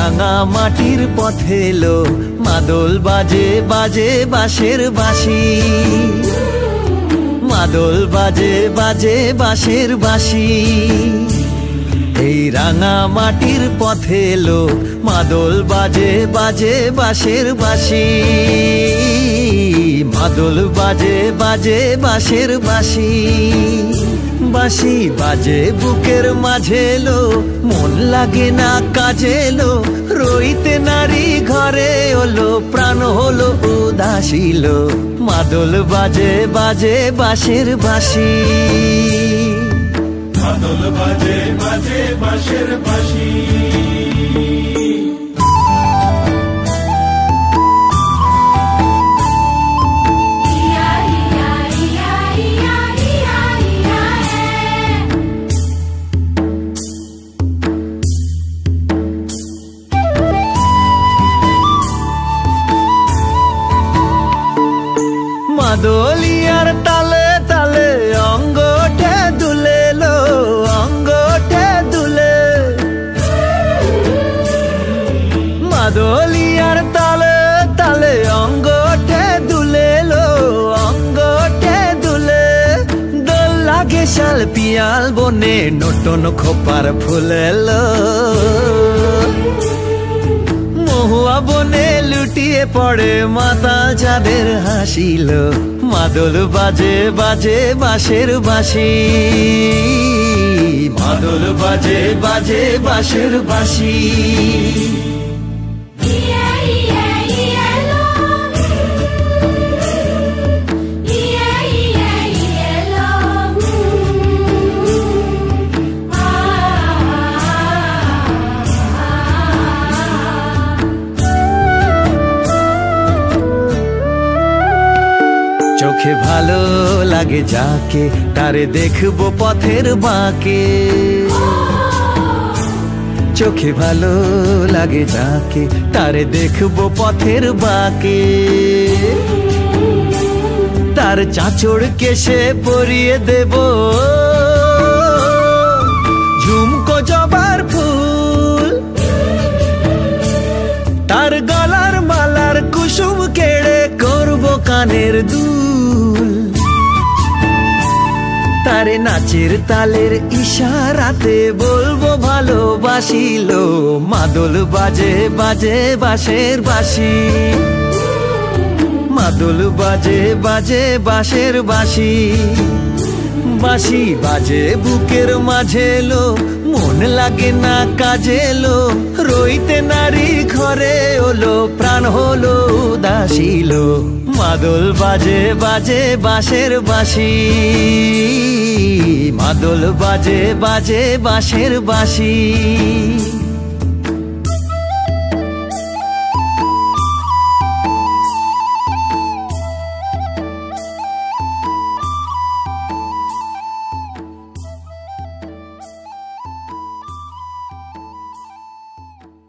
রাঙা মাটির পথে এলো মাদল বাজে বাজে বাঁশের বাঁশি, মাদল বাজে বাজে বাঁশের বাঁশি। এই রাঙা মাটির পথে এলো মাদল বাজে বাজে বাঁশের বাঁশি, মাদল বাজে বাজে বাঁশের বাঁশি। বাঁশি বাজে বুকের মাঝে এলো, মন লাগে না কাজে এলো, রইতে নারী ঘরে হলো, প্রাণ হলো উদাসীল। মাদল বাজে বাজে বাঁশের বাঁশি, মাদল বাজে বাজে বাঁশের বাঁশি। মাদলিয়ার তালে তালে অঙ্গটে দুলে লো, অঙ্গটে দুলে। মাদলিয়ার তালে তালে অঙ্গটে দুলে লো, অঙ্গটে দুলে। দোল লাগে শাল পিয়াল বনে, নতুন খোপার ফুলেলো। মহুয়া বনে লুটিয়ে পড়ে মাতাল চাঁদের হাসিল। মাদল বাজে বাজে বাঁশের বাঁশি, মাদল বাজে বাজে বাঁশের বাঁশি। চোখে ভালো লাগে যাকে, তারে দেখবো পথের বাঁকে। চোখে ভালো লাগে যাকে, তারে দেখবো পথের বাঁকে। তার চাঁচড় কেশে পরিয়ে দেব ঝুমকো জবার ফুল, তার গলার মালার কুসুম কেড়ে করবো কানের দুল। তারে নাচের তালের ইশারাতে বলবো ভালোবাসিল। মাদল বাজে বাজে বাঁশের বাঁশি, মাদল বাজে বাজে বাঁশের বাঁশি। বাঁশি বাজে বুকের মাঝে এলো, মন লাগে না কাজে এলো, রইতে নারী ঘরে হলো, প্রাণ হলো উদাসীল। মাদল বাজে বাজে বাঁশের বাঁশি, মাদল বাজে বাজে বাঁশের বাঁশি।